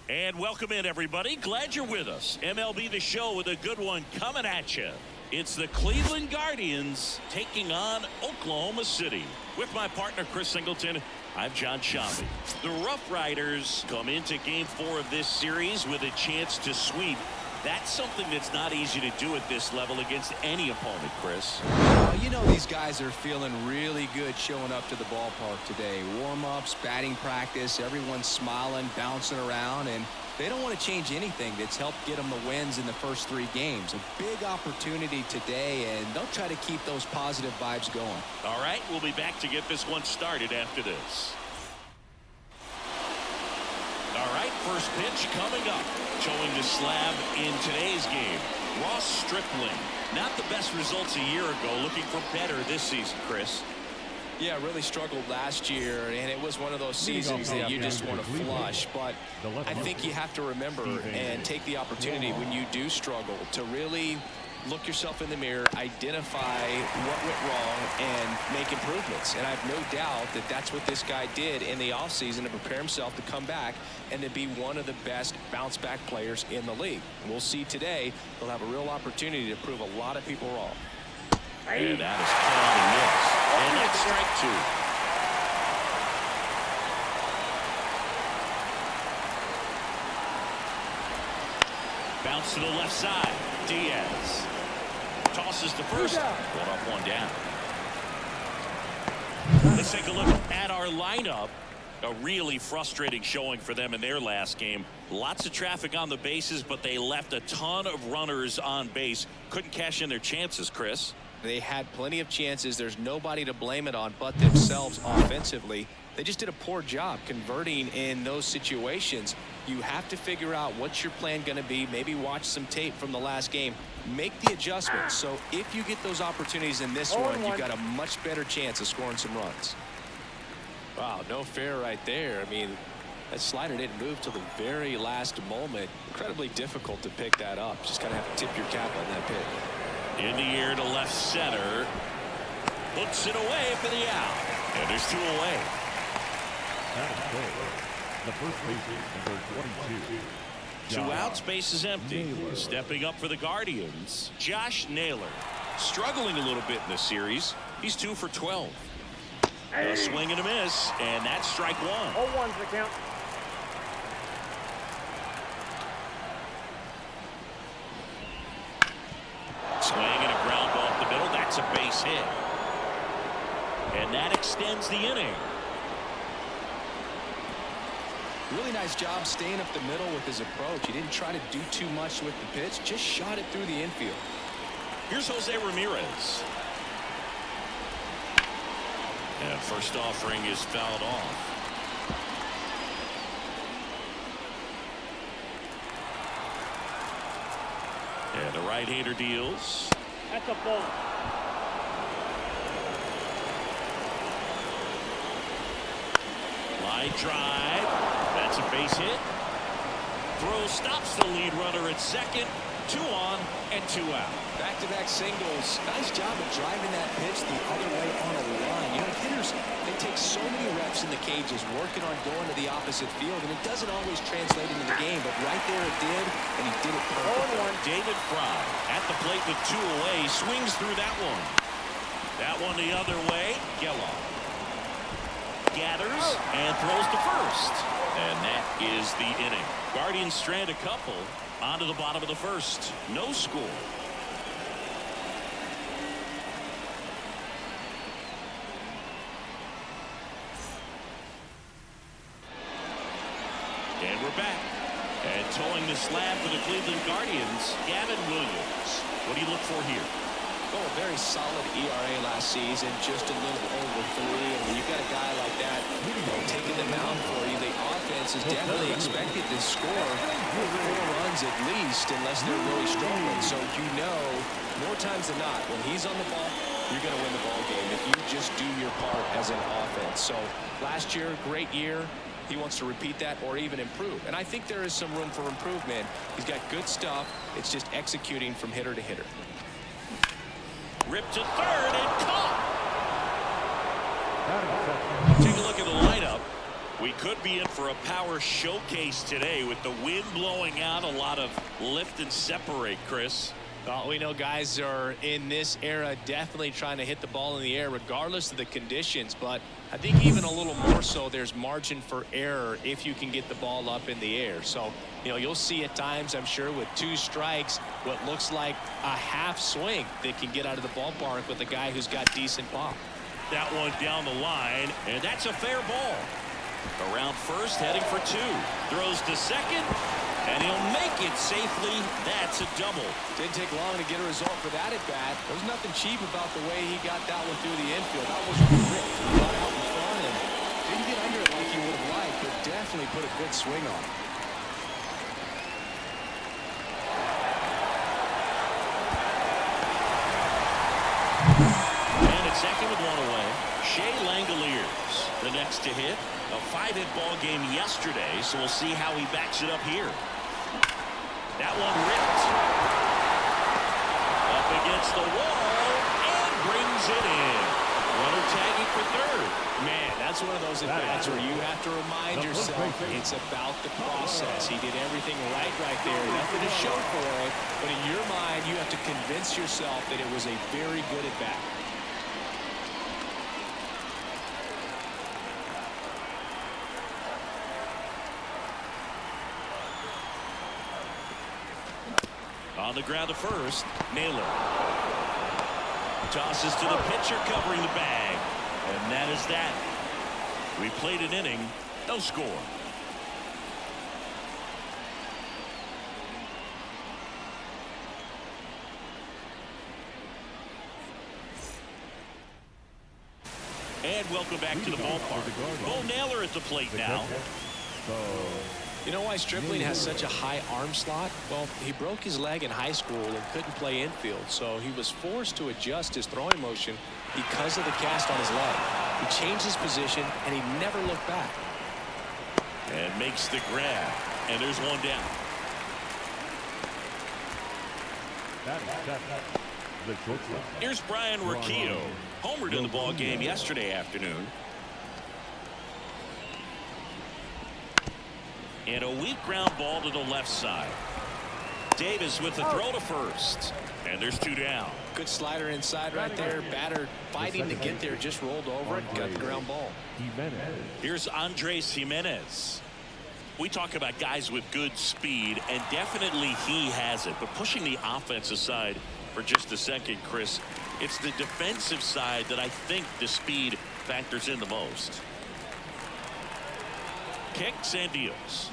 And welcome in, everybody. Glad you're with us. MLB The Show with a good one coming at you. It's the Cleveland Guardians taking on Oklahoma City. With my partner, Chris Singleton, I'm John Shambi. The Rough Riders come into Game 4 of this series with a chance to sweep. That's something that's not easy to do at this level against any opponent, Chris. You know these guys are feeling really good showing up to the ballpark today. Warm-ups, batting practice, everyone's smiling, bouncing around, and they don't want to change anything that's helped get them the wins in the first 3 games. A big opportunity today, and they'll try to keep those positive vibes going. All right, we'll be back to get this one started after this. All right, first pitch coming up. Showing the slab in today's game. Ross Stripling. Not the best results a year ago. Looking for better this season, Chris. Yeah, really struggled last year, and it was one of those seasons that you just want to flush. But I think you have to remember and take the opportunity when you do struggle to really look yourself in the mirror, identify what went wrong, and make improvements. And I have no doubt that that's what this guy did in the offseason to prepare himself to come back and to be one of the best bounce-back players in the league. And we'll see today he'll have a real opportunity to prove a lot of people wrong. And that is called a miss. And that's strike 2. Bounce to the left side. Diaz tosses to first. One up, one down. Let's take a look at our lineup. A really frustrating showing for them in their last game. Lots of traffic on the bases, but they left a ton of runners on base. Couldn't cash in their chances, Chris. They had plenty of chances. There's nobody to blame it on but themselves offensively. They just did a poor job converting in those situations. You have to figure out what's your plan going to be. Maybe watch some tape from the last game. Make the adjustments. So if you get those opportunities in this one, you've got a much better chance of scoring some runs. Wow, no fair right there. I mean, that slider didn't move till the very last moment. Incredibly difficult to pick that up. Just kind of have to tip your cap on that pick. In the air to left center. Puts it away for the out. And there's 2 away. The first baseman, number 22. 2 outs, base is empty. Naylor. Stepping up for the Guardians, Josh Naylor. Struggling a little bit in this series. He's 2 for 12. A swing and a miss, and that's strike 1. 0-1 for the count. Swing and a ground ball up the middle. That's a base hit. And that extends the inning. Really nice job staying up the middle with his approach. He didn't try to do too much with the pitch, just shot it through the infield. Here's Jose Ramirez. And first offering is fouled off. And the right-hander deals. That's a ball. Line drive. That's a base hit. Throw stops the lead runner at second. 2 on and 2 out. Back-to-back singles. Nice job of driving that pitch the other way on a line. You know, hitters, they take so many reps in the cages working on going to the opposite field, and it doesn't always translate into the game, but right there it did, and he did it perfectly. David Fry at the plate with 2 away. Swings through that one. That one the other way. Gelof gathers and throws to first. And that is the inning. Guardians strand a couple onto the bottom of the first. No score. And we're back. And towing the slab for the Cleveland Guardians, Gavin Williams. What do you look for here? Oh, a very solid ERA last season, just a little over 3. And when you've got a guy like that, taking the mound for you, the offense is definitely expected to score 4 runs at least, unless they're really struggling. So you know, more times than not, when he's on the ball, you're going to win the ball game if you just do your part as an offense. So last year, great year. He wants to repeat that or even improve. And I think there is some room for improvement. He's got good stuff. It's just executing from hitter to hitter. Ripped to third and caught. Take a look at the lineup. We could be in for a power showcase today with the wind blowing out, a lot of lift and separate, Chris. Well, we know guys are in this era definitely trying to hit the ball in the air regardless of the conditions, but I think even a little more so there's margin for error if you can get the ball up in the air. So, you know, you'll see at times, I'm sure, with 2 strikes, what looks like a half swing that can get out of the ballpark with a guy who's got decent pop. That one down the line, and that's a fair ball. Around first, heading for 2. Throws to second, and he'll make it safely. That's a double. Didn't take long to get a result for that at bat. There's nothing cheap about the way he got that one through the infield. That was ripped. He got out in front and didn't get under it like he would have liked, but definitely put a good swing on it. And at second with 1 away, Shea Langoliers, the next to hit. A 5-hit ball game yesterday, so we'll see how he backs it up here. That one ripped. Up against the wall and brings it in. Runner tagging for third. Man, that's one of those at-bats where you have to remind yourself it's about the process. He did everything right there. Nothing to show for it, but in your mind, you have to convince yourself that it was a very good at-bat. On the ground to first, Naylor tosses to the pitcher covering the bag, and that is that. We played an inning, no score. And welcome back to the ballpark. Bo Naylor at the plate now. You know why Stripling has such a high arm slot? Well, he broke his leg in high school and couldn't play infield, so he was forced to adjust his throwing motion because of the cast on his leg. He changed his position, and he never looked back. And makes the grab, and there's one down. Here's Brian Rocchio, homered in the ball game yesterday afternoon. And a weak ground ball to the left side. Davis with the throw to first. And there's 2 down. Good slider inside right there. Batter fighting to get there, just rolled over and got the ground ball. Here's Andres Jimenez. We talk about guys with good speed, and definitely he has it. But pushing the offense aside for just a second, Chris, it's the defensive side that I think the speed factors in the most. Kicks and deals.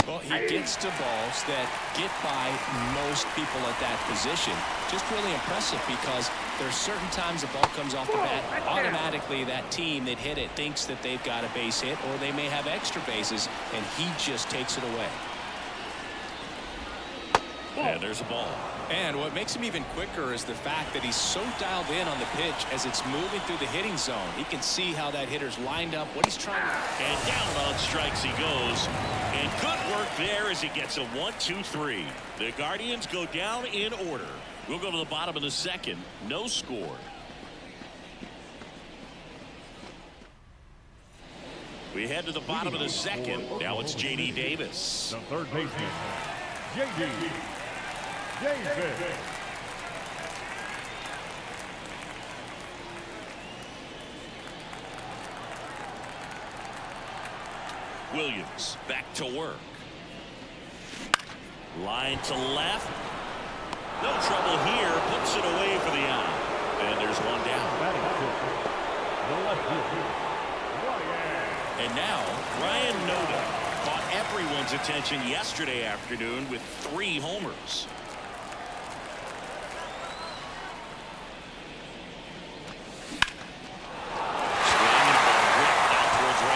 Well, he gets to balls that get by most people at that position. Just really impressive because there's certain times the ball comes off the bat, automatically that team that hit it thinks that they've got a base hit or they may have extra bases, and he just takes it away. And there's a ball. And what makes him even quicker is the fact that he's so dialed in on the pitch as it's moving through the hitting zone. He can see how that hitter's lined up, what he's trying to... And down on strikes he goes. And good work there as he gets a 1-2-3. The Guardians go down in order. We'll go to the bottom of the second. No score. We head to the bottom of the second. Now it's J.D. Davis. The third baseman, J.D. Davis. Williams back to work. Line to left. No trouble here. Puts it away for the out. And there's one down. And now Ryan Noda caught everyone's attention yesterday afternoon with 3 homers.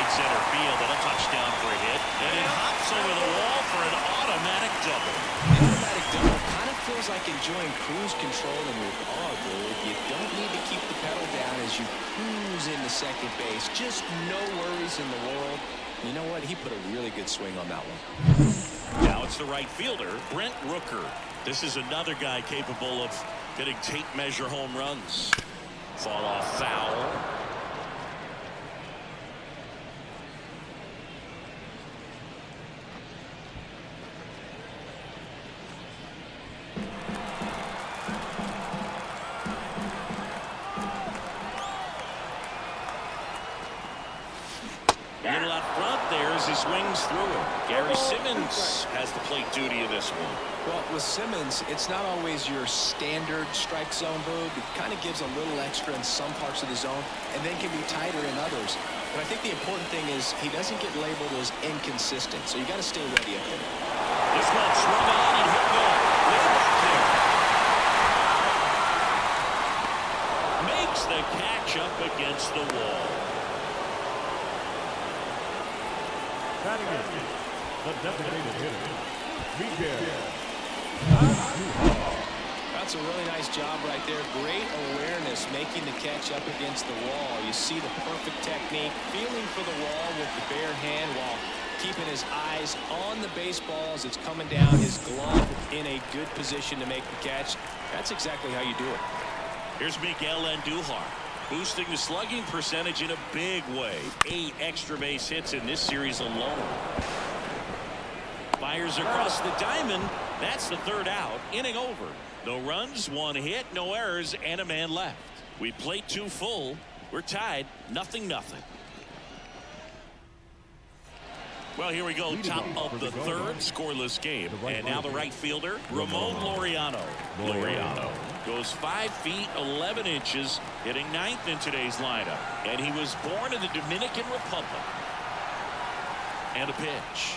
Center field, and a touchdown for a hit, and it hops over the wall for an automatic double. An automatic double kind of feels like enjoying cruise control in your car, dude. You don't need to keep the pedal down as you cruise into second base. Just no worries in the world. You know what? He put a really good swing on that one. Now it's the right fielder, Brent Rooker. This is another guy capable of getting tape measure home runs. Fall off foul. swings through it. Gary Simmons has the plate duty in this one. Well, with Simmons, it's not always your standard strike zone move. It kind of gives a little extra in some parts of the zone and then can be tighter in others. But I think the important thing is he doesn't get labeled as inconsistent, so you got to stay ready up there. This one swung on and he'll go way back there. Makes the catch up against the wall. Batting in, the designated hitter, Miguel. That's a really nice job right there. Great awareness making the catch up against the wall. You see the perfect technique, feeling for the wall with the bare hand while keeping his eyes on the baseball as it's coming down, his glove in a good position to make the catch. That's exactly how you do it. Here's Miguel Andujar, boosting the slugging percentage in a big way. 8 extra base hits in this series alone. Fires across the diamond. That's the 3rd out. Inning over. No runs, 1 hit, no errors, and a man left. We played 2 full. We're tied 0-0. Well, here we go. Top of the 3rd, scoreless game. And now the right fielder, Ramon Laureano. Laureano goes 5 feet 11 inches, hitting 9th in today's lineup. And he was born in the Dominican Republic. And a pitch.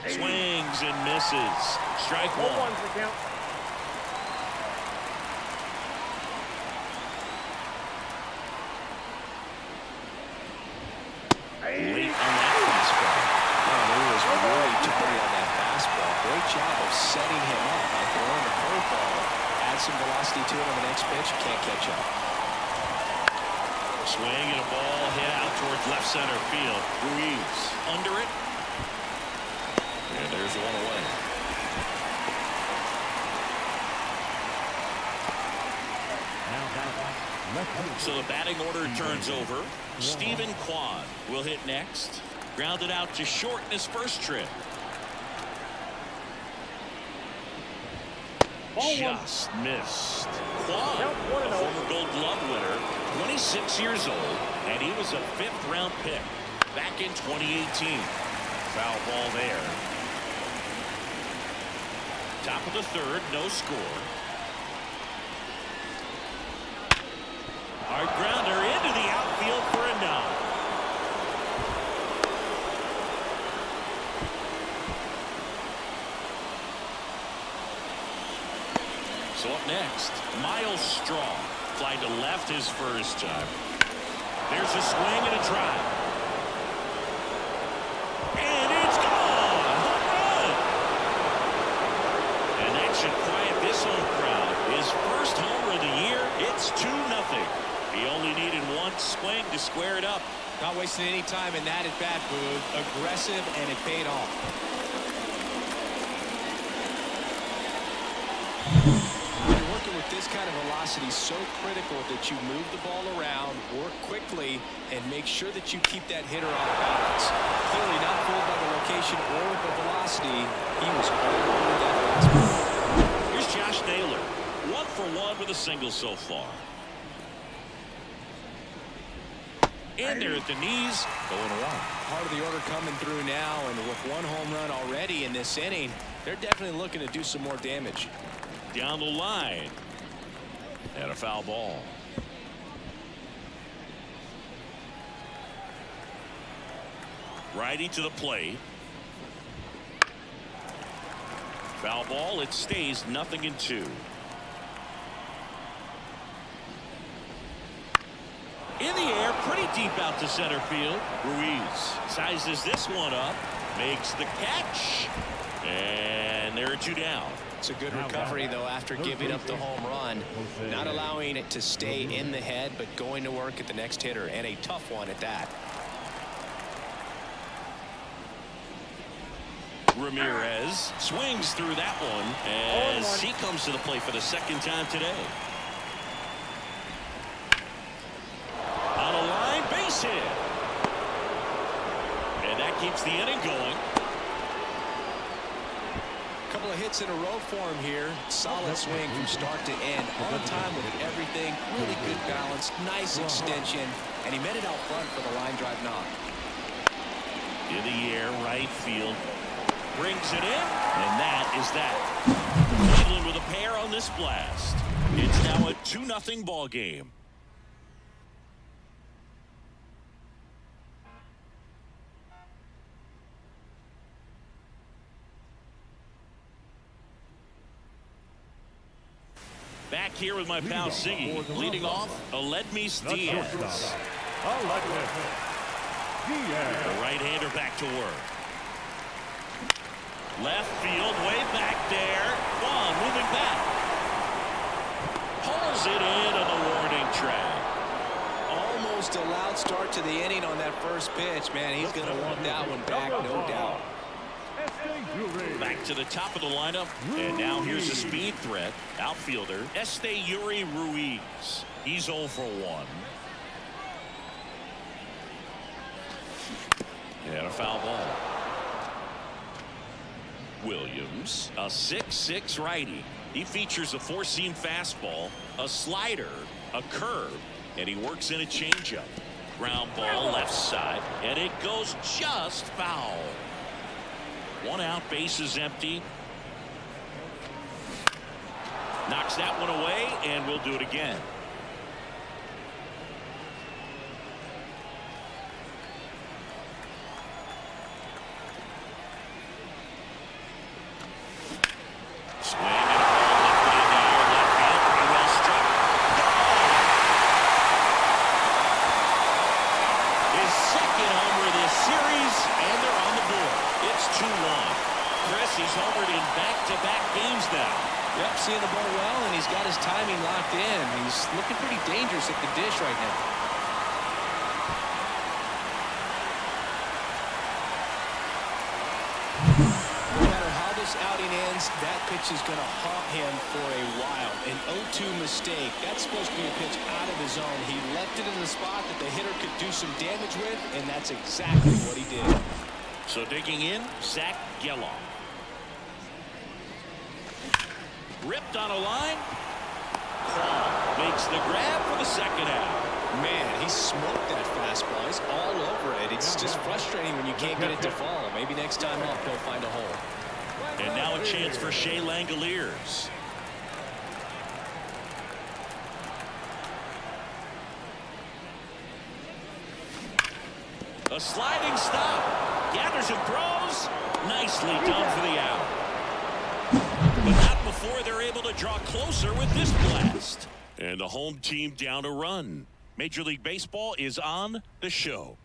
Swings and misses. Strike 1. Late on that fastball. Oh, he was really tardy on that fastball. Great job of setting him up by throwing the curveball. Add some velocity to it on the next pitch. Can't catch up. Swing and a ball hit out towards left center field. Ruiz under it. And there's 1 away. So the batting order turns over. Stephen Kwan will hit next. Grounded out to short in his first trip. Just missed. Kwan, a former Gold Glove winner, 26 years old, and he was a 5th-round pick back in 2018. Foul ball there. Top of the 3rd, no score. Hard grounder into the outfield for a knock. So up next, Miles Straw. Fly to left his first time. There's a swing and a drive. And it's gone! Home run! And that should quiet this home crowd. His first homer of the year. It's 2-0. He only needed 1 swing to square it up. Not wasting any time in that at-bat, Boog. Aggressive, and it paid off. You're working with this kind of velocity, so critical that you move the ball around, work quickly, and make sure that you keep that hitter off balance. Clearly not fooled by the location or the velocity. He was all over that fastball. Here's Josh Naylor. 1 for 1 with a single so far. In there at the knees, 0-1. Part of the order coming through now, and with 1 home run already in this inning, they're definitely looking to do some more damage. Down the line. And a foul ball. Righty to the plate. Foul ball. It stays 0-2. In the air, pretty deep out to center field. Ruiz sizes this one up, makes the catch, and there are 2 down. It's a good recovery, though, after giving up the home run. Not allowing it to stay in the head, but going to work at the next hitter, and a tough one at that. Ramirez swings through that one as he comes to the plate for the 2nd time today. On a line, base hit. And that keeps the inning going. Couple of hits in a row for him here. Solid swing from start to end. On time with everything. Really good balance. Nice extension. And he met it out front for the line drive knock. In the air, right field. Brings it in, and that is that. Cleveland with a pair on this blast. It's now a 2-0 ball game. Back here with my pal Siggy. Leading off, Aledmys Diaz. The right-hander back to work. Left field, way back there. One moving back. Pulls it in on the warning track. Almost a loud start to the inning on that first pitch. Man, he's going to want that one back, no doubt. Back to the top of the lineup, and now here's a speed threat. Outfielder, Esteury Ruiz. He's 0 for 1. And a foul ball. Williams, a 6'6" righty. He features a 4-seam fastball, a slider, a curve, and he works in a changeup. Ground ball left side, and it goes just foul. 1 out, bases empty. Knocks that one away, and we'll do it again. Swing and a ball lifted in the air, left field, pretty well struck. His second homer this series, and they're on the board. It's 2-1. Chris, he's homered in back-to-back games now. Yep, seeing the ball well, and he's got his timing locked in. He's looking pretty dangerous at the dish right now. No matter how this outing ends, that pitch is going to haunt him for a while. An 0-2 mistake. That's supposed to be a pitch out of his zone. He left it in the spot that the hitter could do some damage with, and that's exactly what he did. So digging in, Zach Gelof. Ripped on a line. Crawl makes the grab for the second out. Man, he smoked that fastball. He's all over it. It's just frustrating when you can't get it to fall. Maybe next time up he'll find a hole. And now a chance for Shea Langoliers. A sliding stop. Gathers and throws. Nicely done for the out. But not before they're able to draw closer with this blast. And the home team down a run. Major League Baseball is on the show.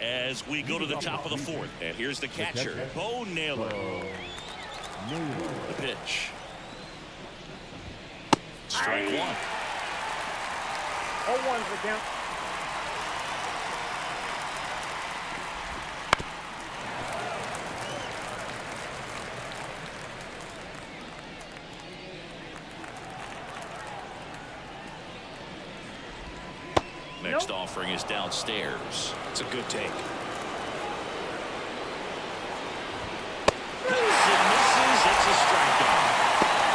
As we go to the top of the fourth. And here's the catcher, Bo Naylor. The pitch. Strike one. 0-1's the count. Next offering is downstairs. It's a good take. Cuts and misses. It's a strikeout.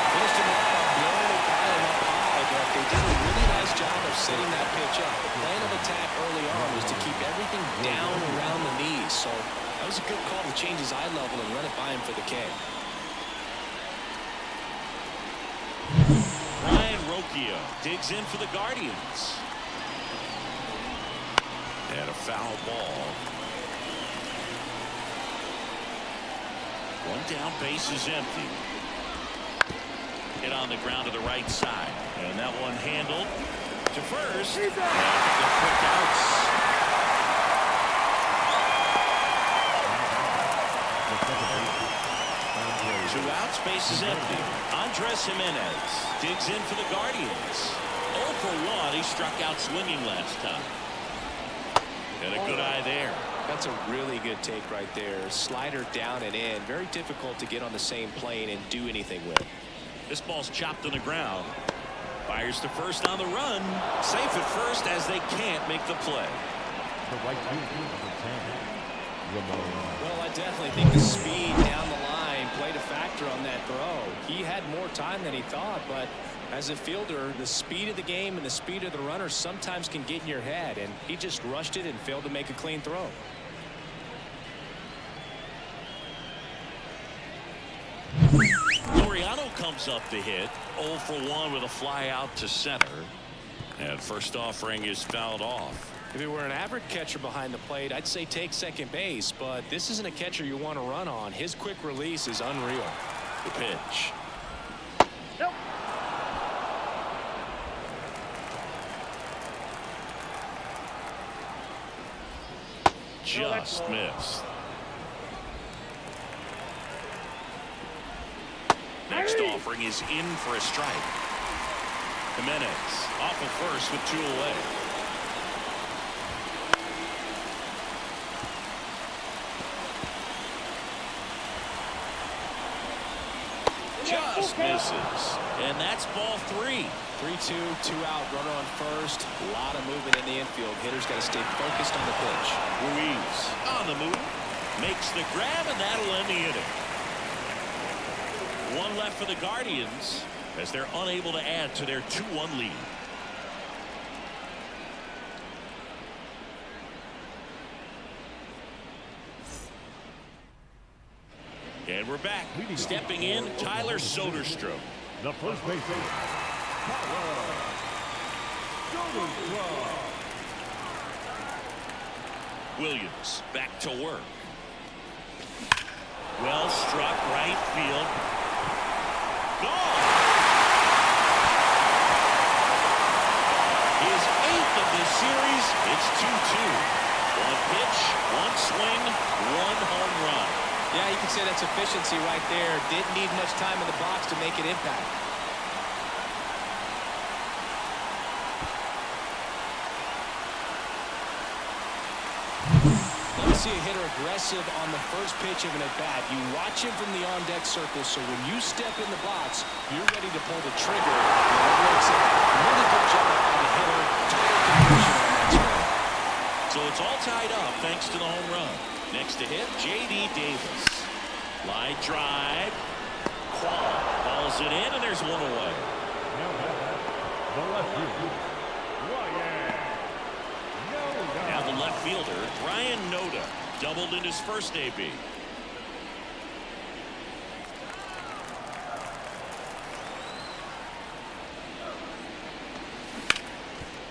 Finished him off by blowing a pile him up high, but they did a really nice job of setting that pitch up. The plan of attack early on was to keep everything down around the knees, so that was a good call to change his eye level and run it by him for the K. Ryan Rocchio digs in for the Guardians. And a foul ball. One down, base is empty. Hit on the ground to the right side. And that one handled to first. And the quick outs. Two outs, base is empty. Andres Jimenez digs in for the Guardians. 0 for 1. He struck out swinging last time. And a good eye there. That's a really good take right there. Slider down and in. Very difficult to get on the same plane and do anything with. This ball's chopped on the ground. Fires to first on the run. Safe at first as they can't make the play. The right field, number 10. Ramon. Well, I definitely think the speed down the line played a factor on that throw. He had more time than he thought, but as a fielder, the speed of the game and the speed of the runner sometimes can get in your head, and he just rushed it and failed to make a clean throw. Laureano comes up to hit. 0 for 1 with a fly out to center. And first offering is fouled off. If it were an average catcher behind the plate, I'd say take second base, but this isn't a catcher you want to run on. His quick release is unreal. The pitch. Nope. Just missed. Next offering is in for a strike. Jimenez off of first with 2 away. Just misses. And that's ball 3. 3-2, 2 out, runner on first. A lot of movement in the infield. Hitter's got to stay focused on the pitch. Ruiz on the move. Makes the grab, and that'll end the inning. 1 left for the Guardians as they're unable to add to their 2-1 lead. And we're back. Stepping in, Tyler Soderstrom. The first baseman, Tyler Soderstrom. Williams back to work. Well struck right field. Gone. His 8th of this series. It's 2-2. 1 pitch, 1 swing, 1 home run. Yeah, you can say that's efficiency right there. Didn't need much time in the box to make an impact. Let me see a hitter aggressive on the first pitch of an at-bat. You watch him from the on-deck circle, so when you step in the box, you're ready to pull the trigger. Really good job by the hitter. Total conversion on that swing. So it's all tied up thanks to the home run. Next to hit, J.D. Davis. Line drive. Kwon balls it in, and there's 1 away. Now the left fielder, Ryan Noda. Now the left fielder, Ryan Noda, doubled in his first AB.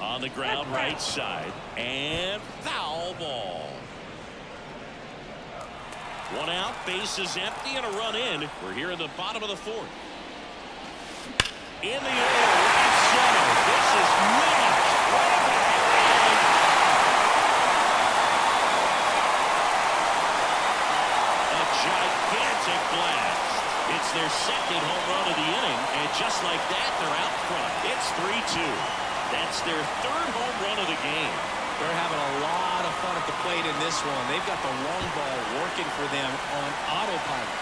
On the ground right side, and foul ball. 1 out, base is empty, and a run in. We're here in the bottom of the 4th. In the air, right center. This is Minich. A gigantic blast. It's their 2nd home run of the inning, and just like that, they're out front. It's 3-2. That's their 3rd home run of the game. They're having a lot of fun at the plate in this one. They've got the long ball working for them on autopilot.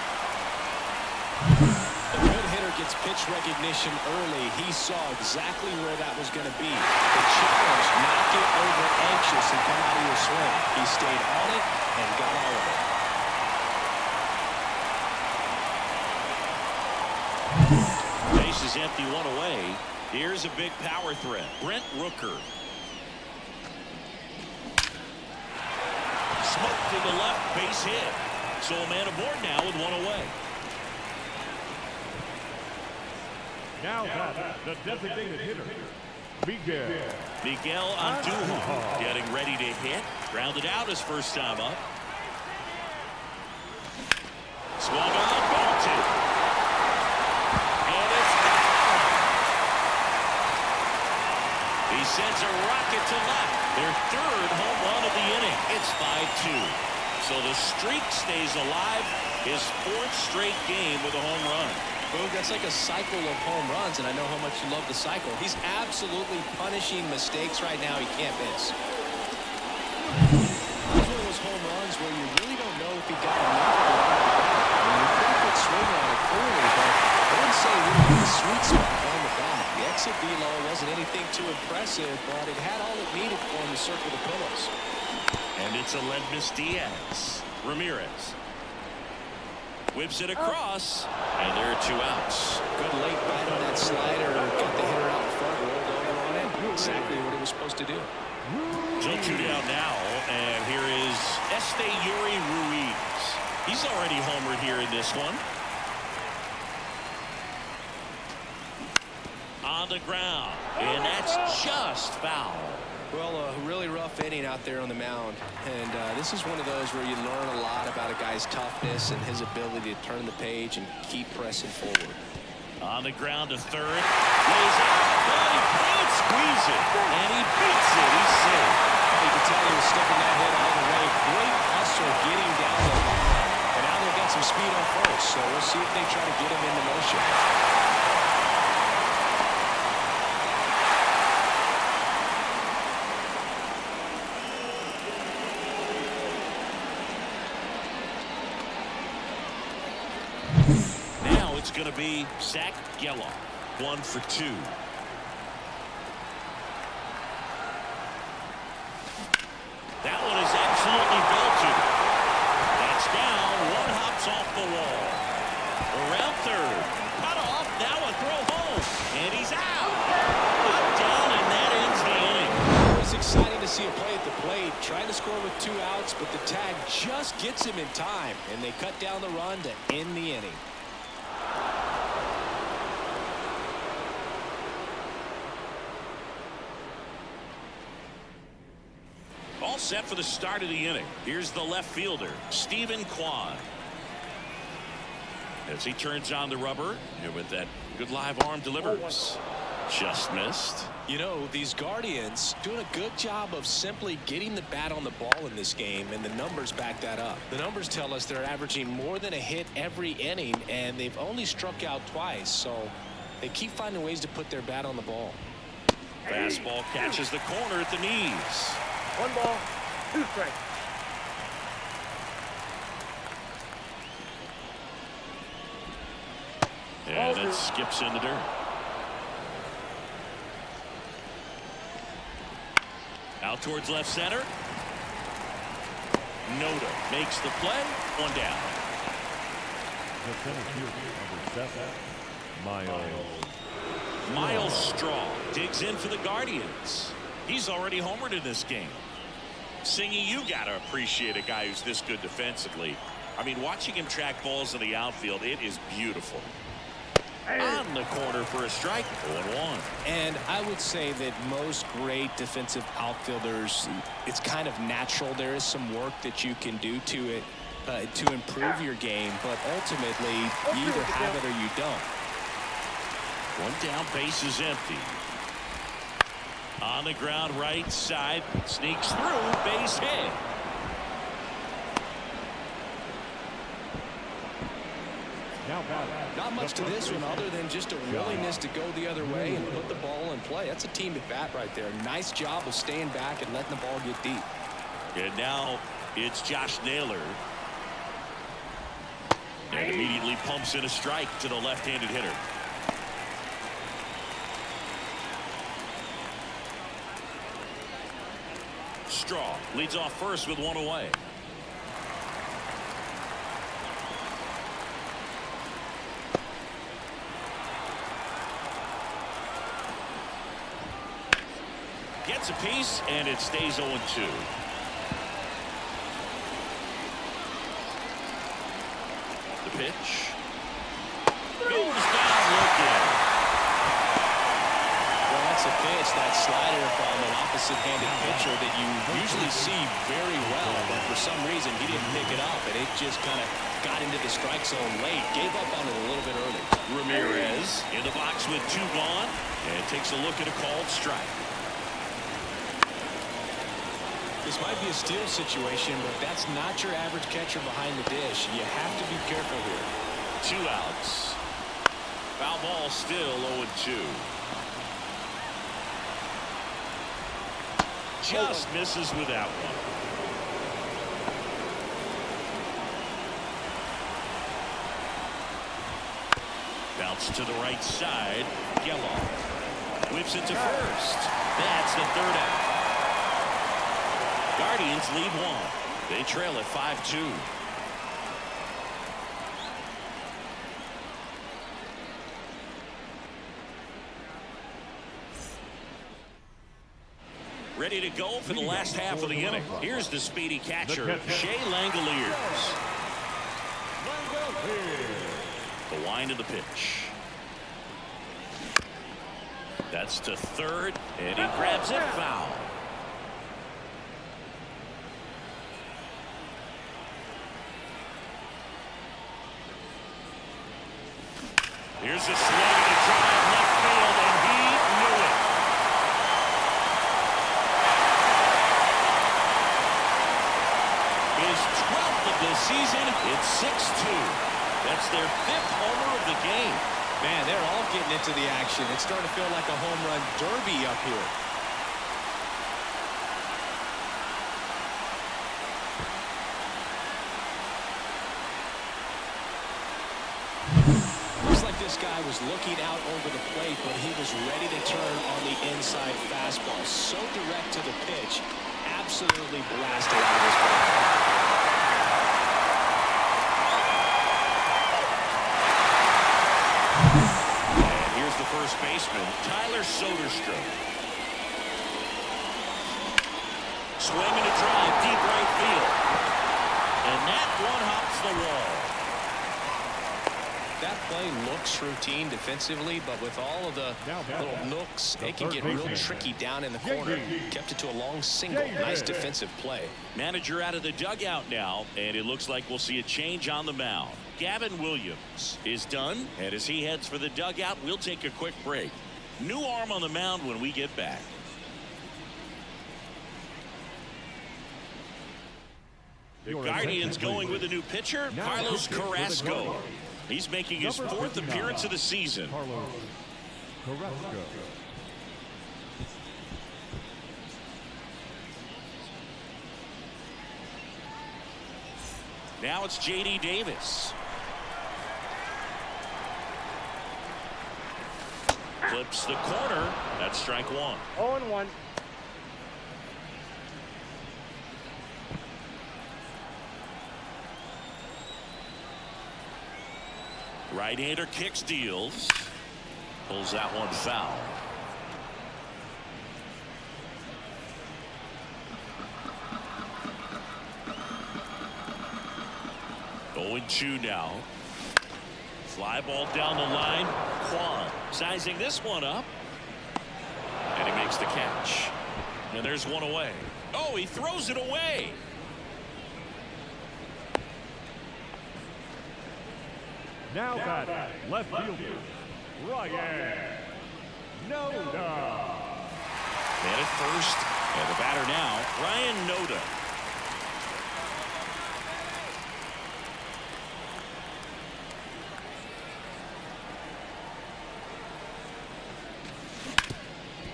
The good hitter gets pitch recognition early. He saw exactly where that was going to be. The challenge, not get over anxious and come out of your swing. He stayed on it and got all of it. Base is empty, 1 away. Here's a big power threat. Brent Rooker. Smoked to the left, base hit. So a man aboard now with 1 away. Now the designated hitter, Miguel Andujar getting ready to hit. Grounded out his first time up. Swung on, bolted. And it's gone. He sends a rocket to left. Their 3rd home run of the inning. It's 5-2. So the streak stays alive. His 4th straight game with a home run. Boog, that's like a cycle of home runs, and I know how much you love the cycle. He's absolutely punishing mistakes right now he can't miss. That's one of those home runs where you really don't know if he got enough of it. I mean, you put a good swing on it clearly, but I wouldn't say really the sweet spot on the bat. The exit velo wasn't anything too impressive, but it had all it needed for him to circle the pillows. And It's Aledmys Diaz. Ramirez whips it across, and there are 2 outs. Good late bite on that slider. Got the hitter out in front, rolled over on it. Exactly what he was supposed to do. Still 2 down now, and here is Esteury Ruiz. He's already homered here in this one. On the ground, and that's just foul. Well, a really rough inning out there on the mound, and this is one of those where you learn a lot about a guy's toughness and his ability to turn the page and keep pressing forward. On the ground to third, lays out, but he can't squeeze it, and he beats it. He's safe. You can tell he was sticking that hit all the way. Great hustle getting down the line, and now they've got some speed on first, so we'll see if they try to get him into motion. It's going to be Zach Gelof, 1 for 2. That one is absolutely belted. That's down. 1 hops off the wall. Around third. Cut off. Now a throw home. And he's out. Up, down, and that ends the inning. It was exciting to see a play at the plate. Trying to score with 2 outs, but the tag just gets him in time. And they cut down the run to end the inning. All set for the start of the inning. Here's the left fielder, Stephen Kwan. As he turns on the rubber, and with that good live arm delivers. Just missed. You know, these Guardians doing a good job of simply getting the bat on the ball in this game, and the numbers back that up. The numbers tell us they're averaging more than a hit every inning, and they've only struck out twice, so they keep finding ways to put their bat on the ball. Fastball catches the corner at the knees. 1 ball, 2 strikes. And it skips in the dirt. Out towards left center. Noda makes the play. 1 down. The center fielder, number 7, Miles Straw digs in for the Guardians. He's already homered in this game. Singy, you got to appreciate a guy who's this good defensively. I mean, watching him track balls in the outfield, it is beautiful. On the corner for a strike, 0-1. And I would say that most great defensive outfielders, it's kind of natural. There is some work that you can do to it to improve your game, but ultimately you either have it or you don't. 1 down, base is empty. On the ground, right side, sneaks through, base hit. Not much to this one other than just a willingness to go the other way and put the ball in play. That's a team at bat right there. Nice job of staying back and letting the ball get deep. And now it's Josh Naylor. And immediately pumps in a strike to the left-handed hitter. Straw leads off first with 1 away. Gets a piece, and it stays 0-2. The pitch. Goes down looking. Well, that's a pitch, that slider from an opposite-handed pitcher that you usually see very well, but for some reason he didn't pick it up, and it just kind of got into the strike zone late. Gave up on it a little bit early. Ramirez in the box with 2 gone, and takes a look at a called strike. This might be a steal situation, but that's not your average catcher behind the dish. You have to be careful here. 2 outs. Foul ball still 0-2. Just misses with that one. Bounce to the right side. Gelof whips it to first. That's the 3rd out. Guardians lead one. They trail at 5-2. Ready to go for the last half of the inning. Here's the speedy catcher, Shea Langoliers. The wind of the pitch. That's to third, and he grabs it foul. Here's a swing to drive left field, and he knew it. His 12th of the season. It's 6-2. That's their 5th homer of the game. Man, they're all getting into the action. It's starting to feel like a home run derby up here. Looks like this guy was looking out over the plate, but he was ready to turn on the inside fastball. So direct to the pitch. Absolutely blasted out of his ball. First baseman, Tyler Soderstrom. Swing and a drive, deep right field. And that one hops the wall. That play looks routine defensively, but with all of the little nooks, it can get real tricky down in the corner. Kept it to a long single. Nice defensive play. Manager out of the dugout now, and it looks like we'll see a change on the mound. Gavin Williams is done, and as he heads for the dugout, we'll take a quick break. New arm on the mound when we get back. The Guardians going with a new pitcher, Carlos Carrasco. He's making his 4th appearance of the season. Carlos Carrasco. Now it's J.D. Davis. Flips the corner. That's strike one. 0-1. Right-hander kicks, deals. Pulls that one foul. Going 2 now. Fly ball down the line. Kwan sizing this one up. And he makes the catch. And there's one away. Oh, he throws it away. Now batting, left fielder, Ryan Noda. Man at first, and the batter now, Ryan Noda.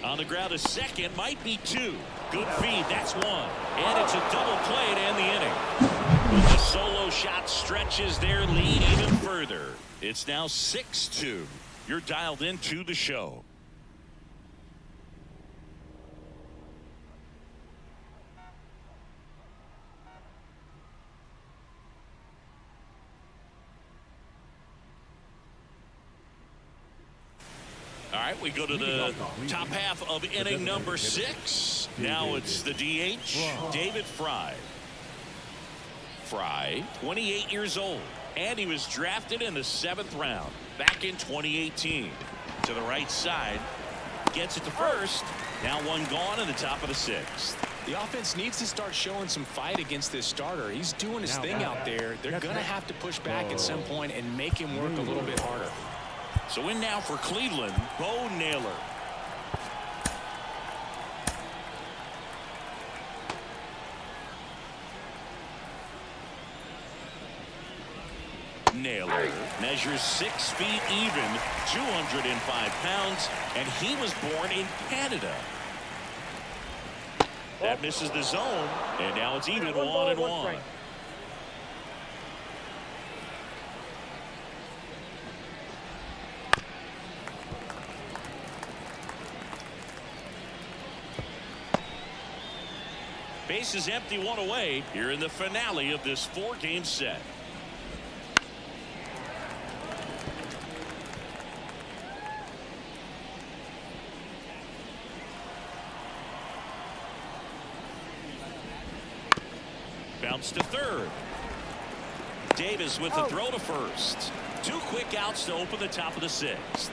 On the ground, a second, might be 2. Good feed, that's 1. And it's a double play to end the inning. But the solo shot stretches their lead even further. It's now 6-2. You're dialed into the show. All right, we go to the top half of inning number 6. Now it's the DH, David Fry. Fry, 28 years old, and he was drafted in the 7th round back in 2018. To the right side, gets it to first. Now one gone in the top of the 6th. The offense needs to start showing some fight against this starter. He's doing his thing out there. They're going to have to push back at some point and make him work a little bit harder. So in now for Cleveland, Bo Naylor. Naylor measures 6 feet even, 205 pounds, and he was born in Canada. That misses the zone, and now it's even 1-1. Base is empty, one away here in the finale of this 4-game set. Bounce to third. Davis with the throw to first. 2 quick outs to open the top of the 6th.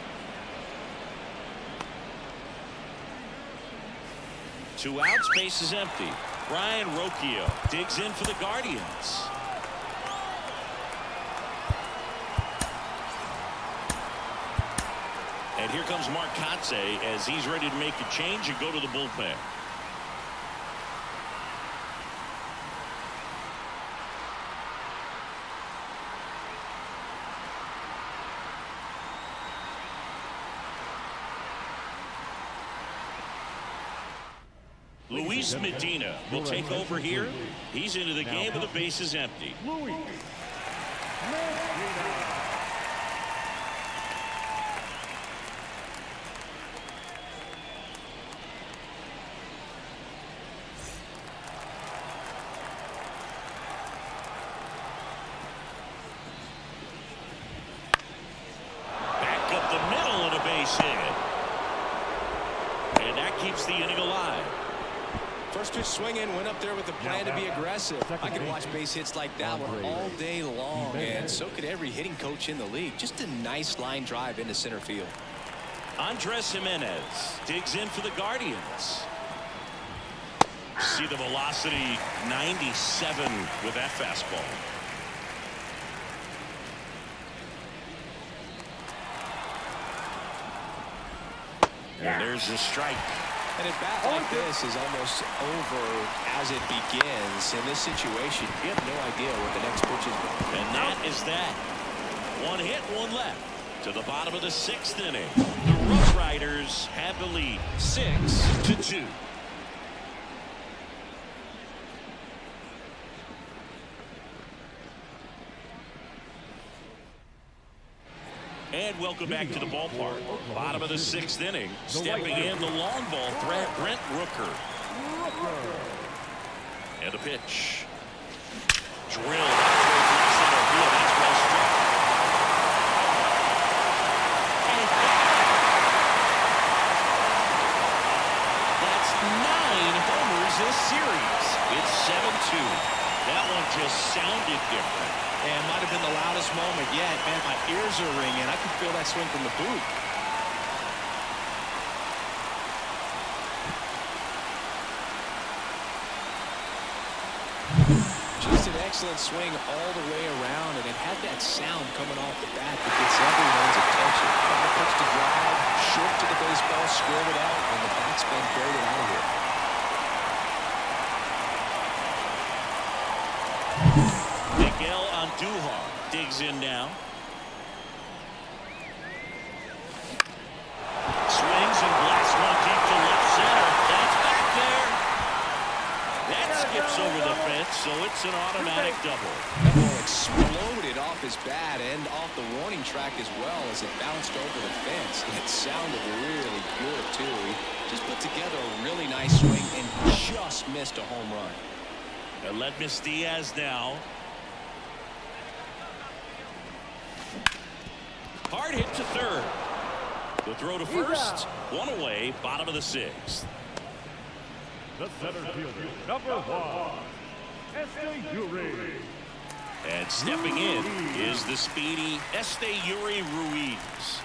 2 outs, base is empty. Ryan Rocchio digs in for the Guardians. And here comes Mark Kotsay as he's ready to make a change and go to the bullpen. Luis Medina will take over here. He's into the game with the bases empty. Back up the middle and a base hit. And that keeps the inning alive. First pitch swinging, went up there with a plan to be aggressive. I could watch base hits like that one all day long, and so could every hitting coach in the league. Just a nice line drive into center field. Andres Jimenez digs in for the Guardians. See the velocity, 97 with that fastball. And there's a strike. And a bat like this is almost over as it begins. In this situation, you have no idea what the next pitch is going to be. And that is that. 1 hit, 1 left. To the bottom of the 6th inning. The Rough Riders have the lead, 6-2. And welcome back to the ballpark. Bottom of the 6th inning. Stepping in the long ball threat, Brent Rooker. And a pitch. Drilled halfway through center field. That's well struck. And that's 9 homers this series. It's 7-2. That one just sounded different. And might have been the loudest moment yet. Man, my ears are ringing. I can feel that swing from the booth. Just an excellent swing all the way around, and it had that sound coming off the bat that gets everyone's attention. High pitch to drive, short to the baseball, square it out, and the batsman buried it out of here. Miguel Andujar digs in now. Swings and blasts one deep to left center. That's back there. That skips over the fence, so it's an automatic double. That ball exploded off his bat and off the warning track as well as it bounced over the fence. It sounded really good, too. He just put together a really nice swing and just missed a home run. Aledmys Diaz now. Hard hit to third. The throw to first. 1 away, bottom of the 6th. The center fielder, number 1, Esteury. And stepping in is the speedy Esteury Ruiz.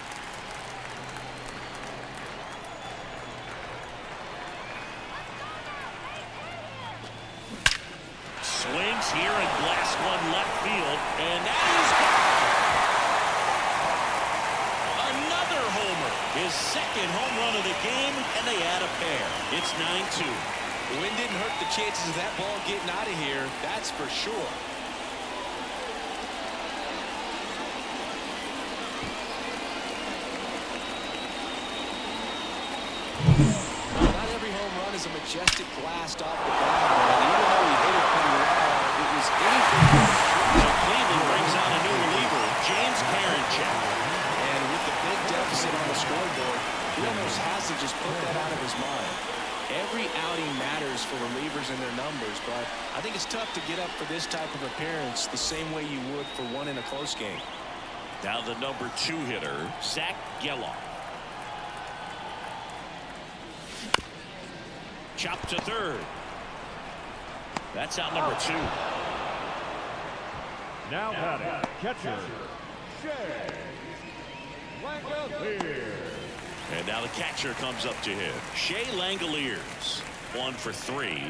Swings here and blasts one left field, and that is gone. Another homer, his 2nd home run of the game, and they add a pair. It's 9-2. The wind didn't hurt the chances of that ball getting out of here, that's for sure. Not every home run is a majestic blast off the bat, and even though he hit it pretty well, it was anything. So Cleveland brings out a new reliever, James Karinchak. And with the big deficit on the scoreboard, he almost has to just put that out of his mind. Every outing matters for relievers in their numbers, but I think it's tough to get up for this type of appearance the same way you would for one in a close game. Now the number 2 hitter, Zach Geloff. Chop to third. That's out number 2. Now batting, catcher, Shea Langeliers. And now the catcher comes up to him. Shea Langeliers, 1 for 3.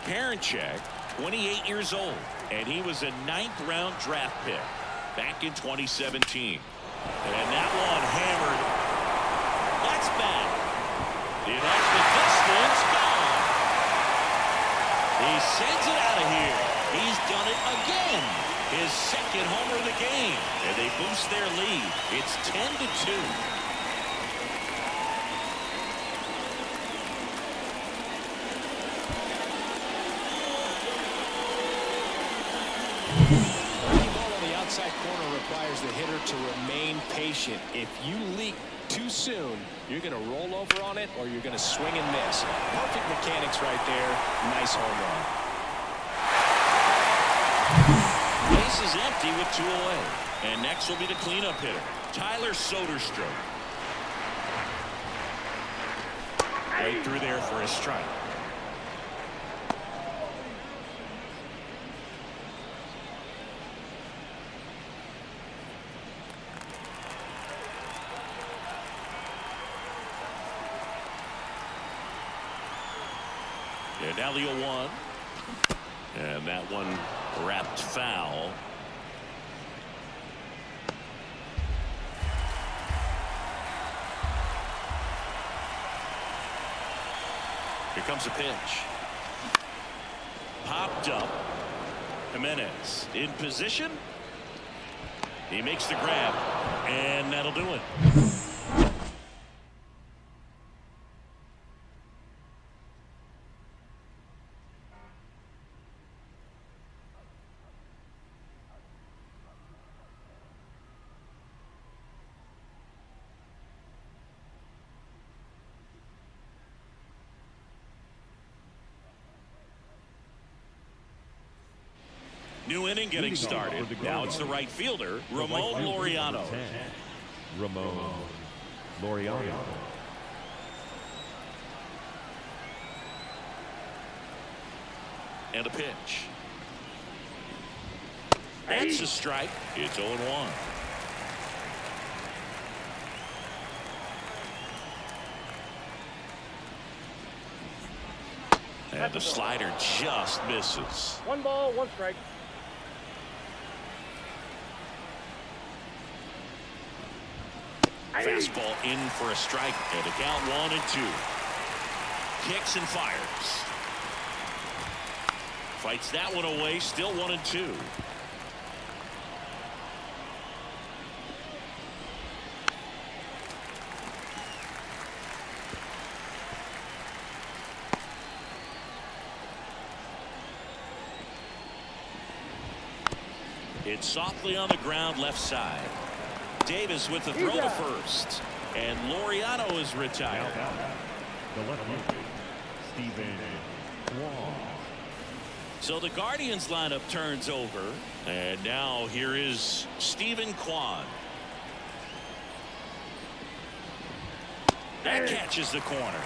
Karinchak, 28 years old, and he was a 9th-round draft pick back in 2017. And that one hammered. That's back. It has the distance gone. He sends it out of here. He's done it again. His 2nd homer of the game. And they boost their lead. It's 10-2. Outside corner requires the hitter to remain patient. If you leak too soon, you're going to roll over on it or you're going to swing and miss. Perfect mechanics right there. Nice home run. Base is empty with 2 away. And next will be the cleanup hitter, Tyler Soderstrom. Right through there for a strike. And now the 0-1. And that one wrapped foul. Here comes a pitch. Popped up. Jimenez in position. He makes the grab. And that'll do it. New inning getting started. Now it's the right fielder, Ramon Laureano. Ramon Laureano. And a pitch. That's a strike. It's 0-1. And the slider just misses. 1 ball, 1 strike. Fastball in for a strike, and a count 1-2. Kicks and fires. Fights that one away, still 1-2. It's softly on the ground left side. Davis with the throw to first. And Laureano is retired. The left fielder, Stephen Kwan. So the Guardians lineup turns over. And now here is Stephen Kwan. That catches the corner.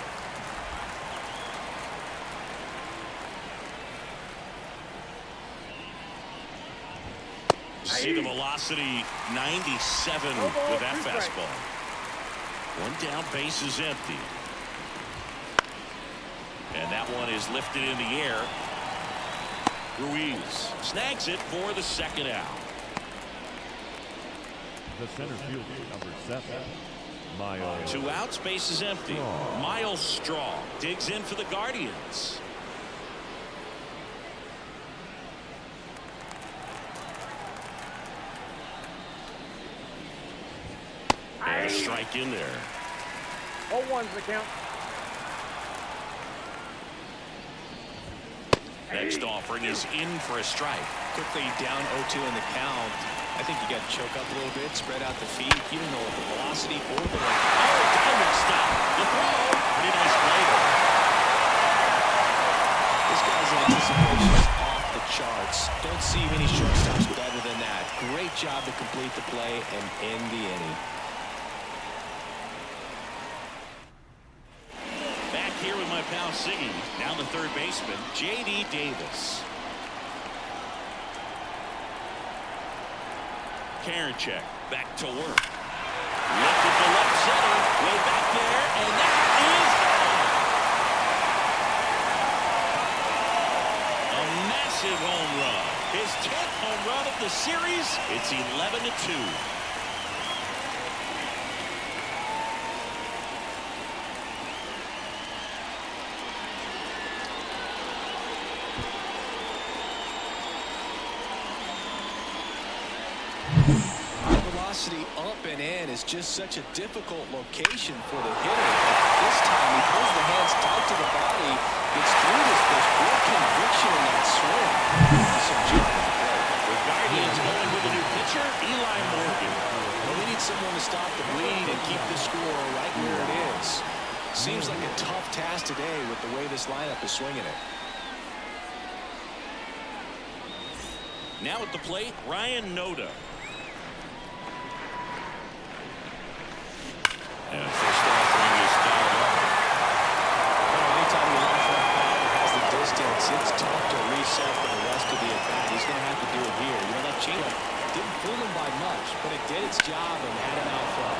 See the velocity 97 with that fastball. 1 down, base is empty. And that one is lifted in the air. Ruiz snags it for the 2nd out. The center fielder, number 7, Miles. 2 outs, base is empty. Miles Straw digs in for the Guardians. And a strike in there. 0-1's the count. Next offering is in for a strike. Quickly down 0-2 in the count. I think you got to choke up a little bit, spread out the feet. You don't know what the velocity or the diamond stop. The throw. Pretty nice play there. anticipation is off the charts. Don't see many shortstops better than that. Great job to complete the play and end the inning. Back here with my pal Siggy. Down the third baseman, J.D. Davis. Karinchak back to work. Lifted to left center. Way back there. And that is gone. A massive home run. His 10th home run of the series. It's 11-2. Velocity up and in is just such a difficult location for the hitter. But this time he pulls the hands tight to the body, gets through this pitch, real conviction in that swing. Some jump on the plate. The Guardians going with a new pitcher, Eli Morgan. Well, they need someone to stop the bleed and keep the score right where it is. Seems like a tough task today with the way this lineup is swinging it. Now at the plate, Ryan Noda. And first offering is fouled off. Well, anytime you launch one foul that has the distance, it's tough to reset for the rest of the at-bat. He's going to have to do it here. You know, that changeup didn't fool him by much, but it did its job and had him out front.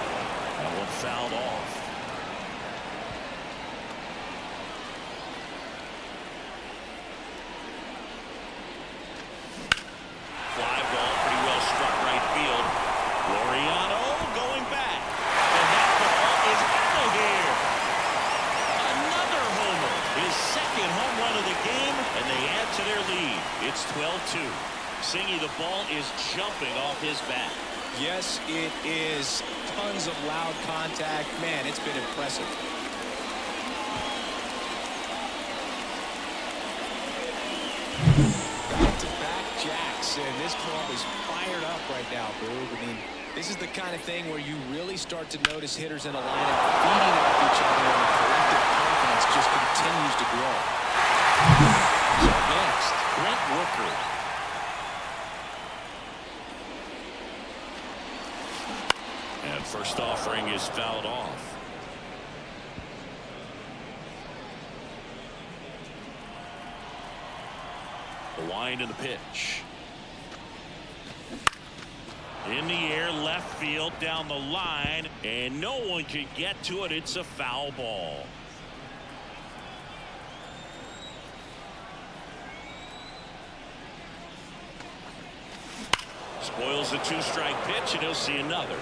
That one fouled off. Fly ball, pretty well struck right field. Laureano going back. And that ball is out of here. Another homer. His second home run of the game, and they add to their lead. It's 12-2. Singy, the ball is jumping off his bat. Yes, it is. Tons of loud contact. Man, it's been impressive. Back-to-back jacks, and this club is fired up right now, Boog. I mean, this is the kind of thing where you really start to notice hitters in a lineup feeding off each other, and the collective confidence just continues to grow. So next, Brent Rooker. And first offering is fouled off. The wind and the pitch. In the air, left field, down the line, and no one can get to it. It's a foul ball. Spoils the two-strike pitch, and he'll see another.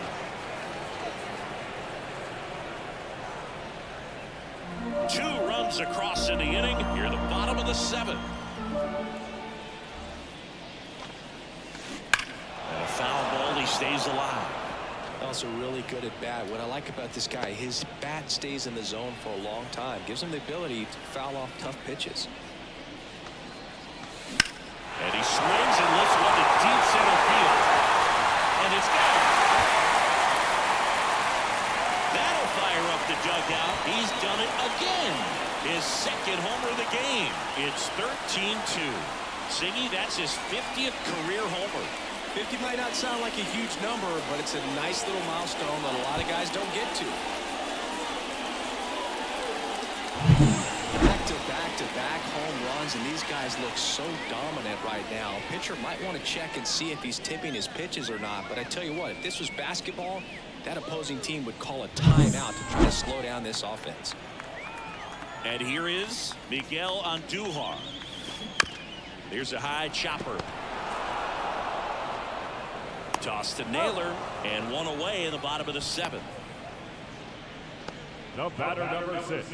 Two runs across in the inning. Here, the bottom of the seventh. And a foul ball, he stays alive. Also really good at bat. What I like about this guy, his bat stays in the zone for a long time. Gives him the ability to foul off tough pitches. And he swings and lifts one to deep center field. And it's gone. That'll fire up the dugout. He's done it again. His second homer of the game. It's 13-2. Singy, that's his 50th career homer. 50 might not sound like a huge number, but it's a nice little milestone that a lot of guys don't get to. Back-to-back home runs, and these guys look so dominant right now. Pitcher might want to check and see if he's tipping his pitches or not, but I tell you what, if this was basketball, that opposing team would call a timeout to try to slow down this offense. And here is Miguel Andujar. There's a high chopper. Toss to Naylor, and one away in the bottom of the seventh. The batter number 6,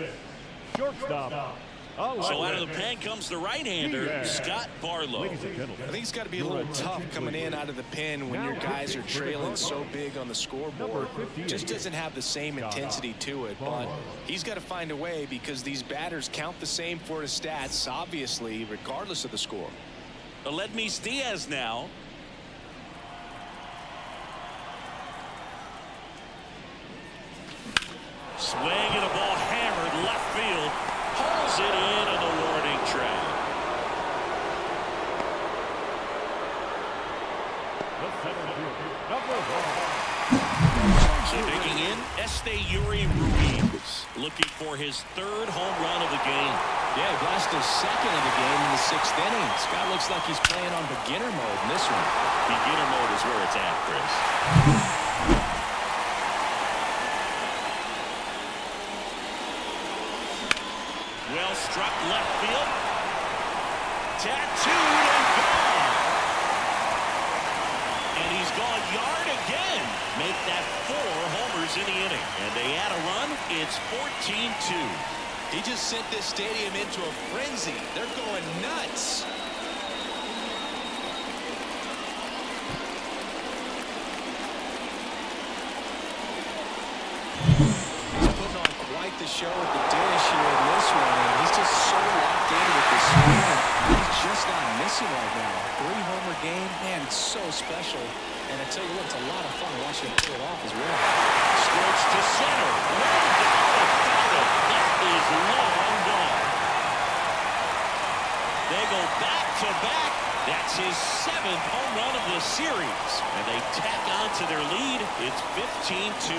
shortstop. So out of the pen comes the right-hander, Scott Barlow. Ladies and gentlemen, I think it's got to be a little tough coming in out of the pen when your guys are trailing so big on the scoreboard. Just doesn't have the same intensity to it, but he's got to find a way because these batters count the same for his stats, obviously, regardless of the score. Aledmys Diaz now. Swing and a ball hammered left field. Hauls it in on the warning track. The center fielder, number 1. So digging in, Esteury Ruiz, looking for his third home run of the game. Yeah, he blasted his second of the game in the 6th inning. This guy looks like he's playing on beginner mode in this one. Beginner mode is where it's at, Chris. Well struck left field. Tattooed and gone. And he's gone yard again. Make that 4 homers in the inning. And they add a run. It's 14-2. He just sent this stadium into a frenzy. They're going nuts. He's putting on quite the show at the dish here in this one. And he's just so locked in with this swing. He's just not missing right now. 3-homer game, man, it's so special. And I tell you what, it's a lot of fun watching him pull it off as well. Strokes to center. Well down and foul it. That is long gone. They go back to back. That's his 7th home run of the series. And they tack on to their lead. It's 15-2.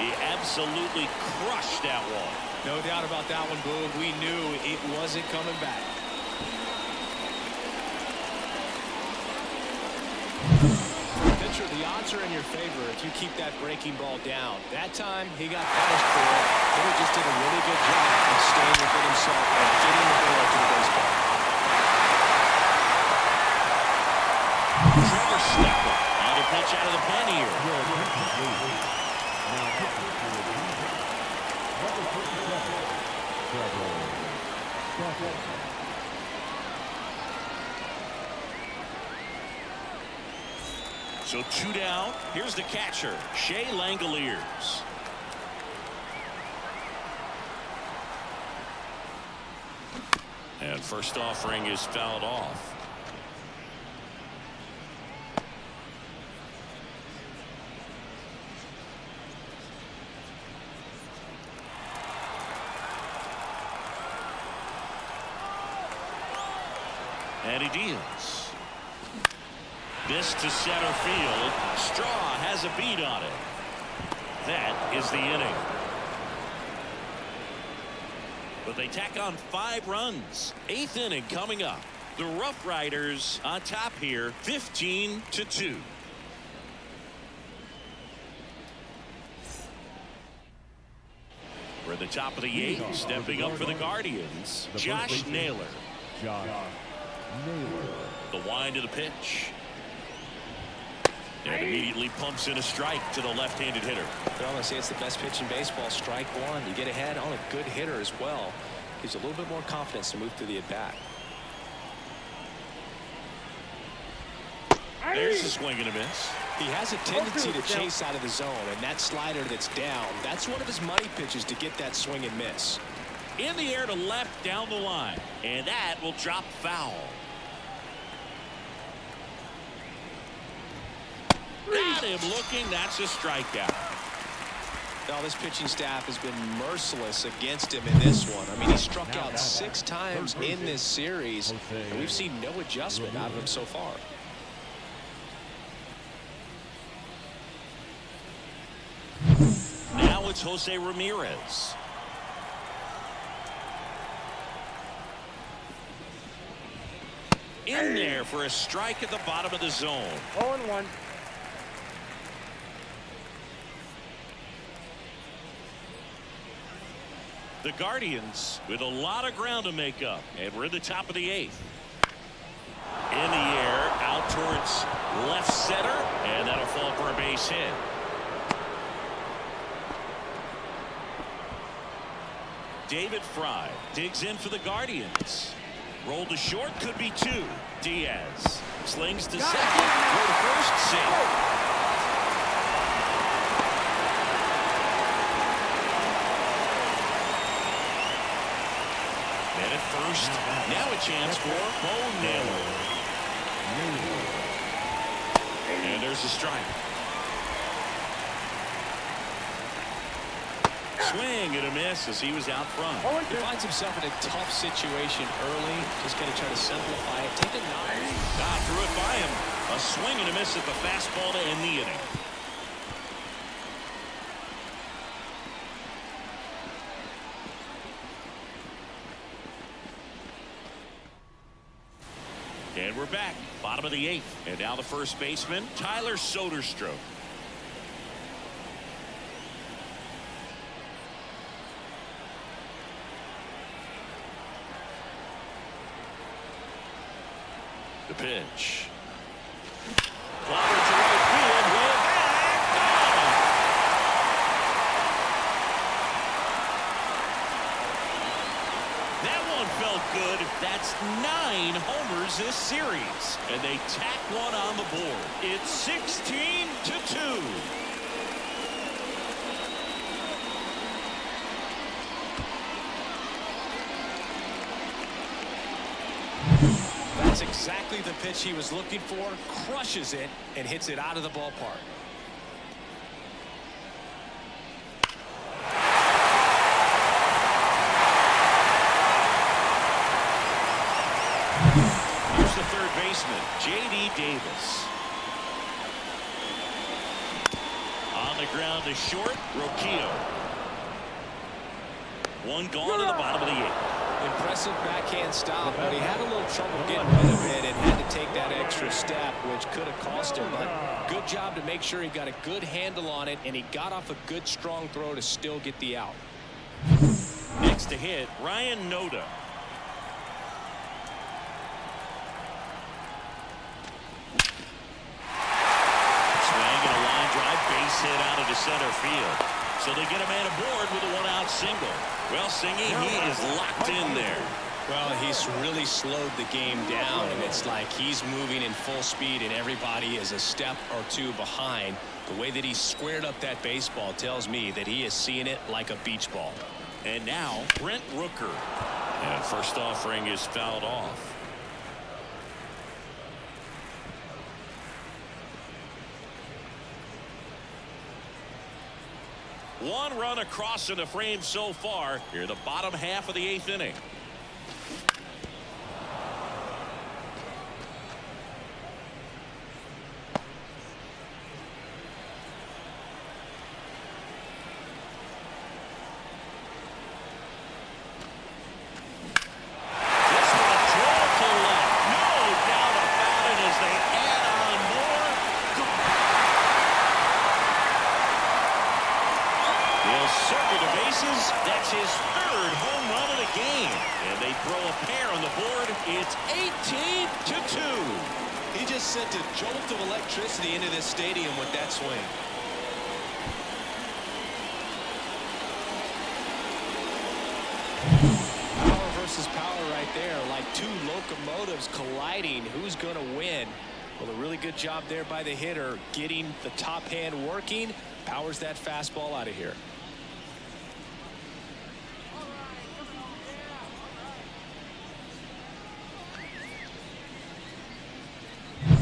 He absolutely crushed that one. No doubt about that one, Boog. We knew it wasn't coming back. Pitcher, the odds are in your favor if you keep that breaking ball down. That time, he got punished for it. He just did a really good job of staying within himself and getting the ball to the baseball. Trevor Stepper on the pitch out of the pen here. Now pitching for the Rangers, number 57, Trevor Stepper. So 2 down. Here's the catcher, Shea Langoliers. And first offering is fouled off. And he deals. This to center field. Straw has a beat on it. That is the inning. But they tack on 5 runs. 8th inning coming up. The Rough Riders on top here, 15-2. We're at the top of the 8th. Stepping up for the Guardians, Josh Naylor. Josh Naylor. The wind of the pitch. And immediately pumps in a strike to the left-handed hitter. Well, I say it's the best pitch in baseball. Strike one. You get ahead on a good hitter as well. Gives you a little bit more confidence to move through the at-bat. There's a swing and a miss. He has a tendency to chase out of the zone, and that slider that's down, that's one of his money pitches to get that swing and miss. In the air to left down the line. And that will drop foul. Got him looking. That's a strikeout. Now, this pitching staff has been merciless against him in this one. I mean, he struck out 6 times in this series, and we've seen no adjustment out of him so far. Now it's Jose Ramirez. In there for a strike at the bottom of the zone. 0-1. The Guardians with a lot of ground to make up, and we're at the top of the 8th. In the air, out towards left center, and that'll fall for a base hit. David Fry digs in for the Guardians. Roll to short, could be 2. Diaz slings to second, go to first, safe. And at first, now a chance for Bo Naylor. And there's a strike. Swing and a miss as he was out front. He finds himself in a tough situation early. Just going to try to simplify it. Take a nod. Threw it by him. A A swing and a miss at the fastball to end the inning. And we're back. Bottom of the 8th. And now the first baseman, Tyler Soderstrom. The pitch. Clobbered to right field. Way back. Gone. That one felt good. That's 9 homers this series. And they tack one on the board. It's 16-2. That's exactly the pitch he was looking for. Crushes it and hits it out of the ballpark. Here's the third baseman, J.D. Davis. On the ground to short, Roquillo. One gone in the bottom of the 8th. Impressive backhand stop, but he had a little trouble getting rid of it and had to take that extra step, which could have cost him. But good job to make sure he got a good handle on it, and he got off a good, strong throw to still get the out. Next to hit, Ryan Noda. Swing and a line drive, base hit out into center field. So they get a man aboard with a one-out single. Well, Singy, he is locked in there. Well, he's really slowed the game down, and it's like he's moving in full speed, and everybody is a step or two behind. The way that he squared up that baseball tells me that he is seeing it like a beach ball. And now, Brent Rooker. And first offering is fouled off. One run across in the frame so far. Here, the bottom half of the 8th inning. This one drove to left. No doubt about it as they add on more. They'll circle the bases. That's his 3rd home run of the game. And they throw a pair on the board. It's 18-2. He just sent a jolt of electricity into this stadium with that swing. Power versus power right there, like two locomotives colliding. Who's going to win? Well, a really good job there by the hitter, getting the top hand working. Powers that fastball out of here.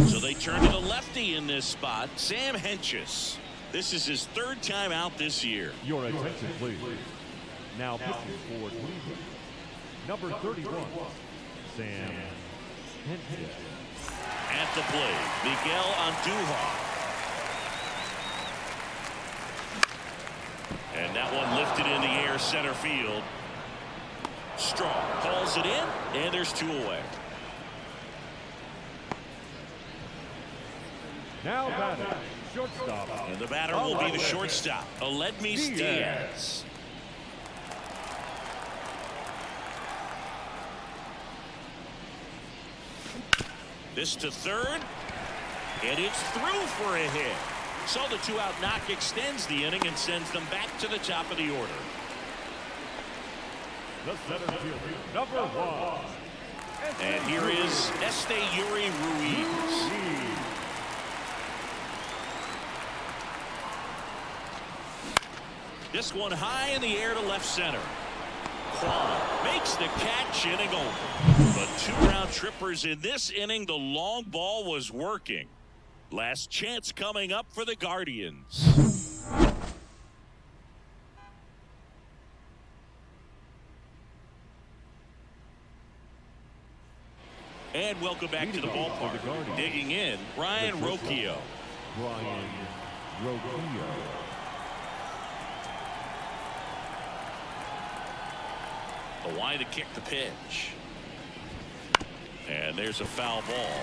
So they turn to the lefty in this spot, Sam Hentges. This is his 3rd time out this year. Your attention, please. Now pitching for Cleveland, number 31, Sam Hentges. At the plate, Miguel Andujar. And that one lifted in the air center field. Strong calls it in, and there's 2 away. Now batting, shortstop. And the batter will be the shortstop, Aledmys Diaz. This to third, and it's through for a hit. So the 2-out knock extends the inning and sends them back to the top of the order. The center fielder, number 1. And here is Esteury Ruiz. This one high in the air to left center. Kwan makes the catch, inning over. But 2 round trippers in this inning. The long ball was working. Last chance coming up for the Guardians. And welcome back to the Leading off for ballpark. the Guardians, Digging in, Ryan the shortstop, Rocchio. Brian Rocchio. The wide to kick the pitch. And there's a foul ball.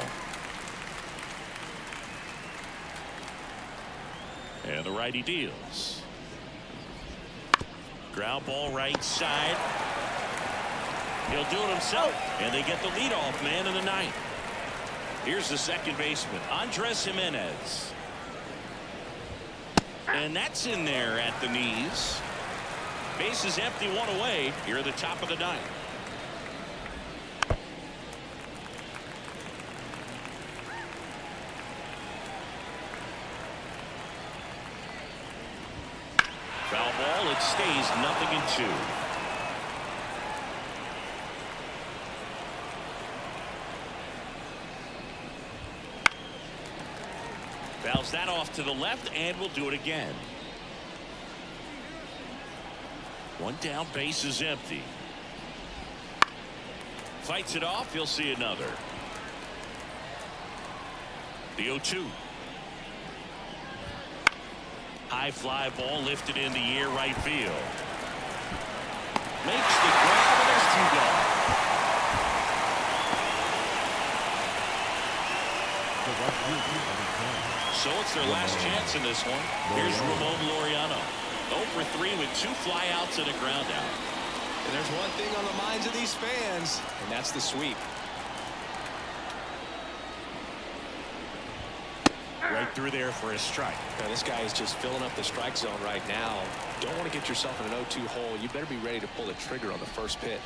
And the righty deals. Ground ball right side. He'll do it himself. And they get the leadoff man in the ninth. Here's the second baseman, Andres Jimenez. And that's in there at the knees. Base is empty, one away here at the top of the ninth. Foul ball, it stays 0-2. Fouls that off to the left, and we'll do it again. One down, base is empty. Fights it off, he'll see another. The 0-2. High fly ball lifted in the air, right field. Makes the grab, and there's two gone. So it's their last chance in this one. Here's Ramon Laureano. 0 for 3 with 2 flyouts and a ground out. And there's one thing on the minds of these fans, and that's the sweep. Right through there for a strike. Now, this guy is just filling up the strike zone right now. Don't want to get yourself in an 0-2 hole. You better be ready to pull the trigger on the first pitch.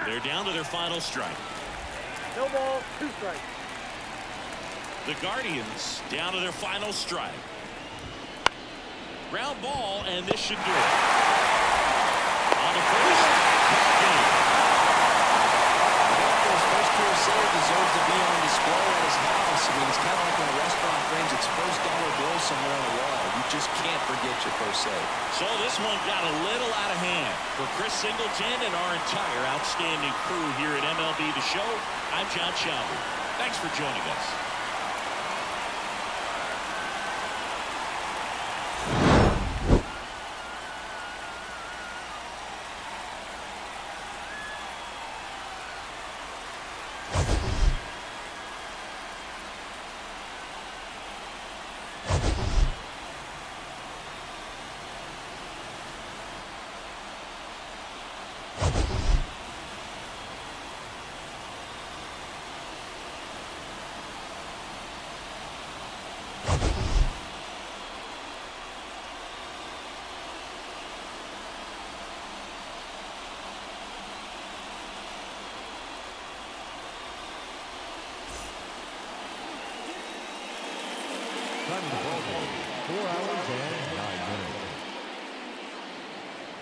They're down to their final strike. No ball, 2 strikes. The Guardians down to their final strike. Ground ball, and this should do it. On the first, game. His first career save deserves to be on display at his house. I mean, it's kind of like when a restaurant frames its first dollar bill somewhere on the wall. You just can't forget your first save. So this one got a little out of hand. For Chris Singleton and our entire outstanding crew here at MLB The Show, I'm John Shelby. Thanks for joining us. Time of the ball game, 4 hours and 9 minutes.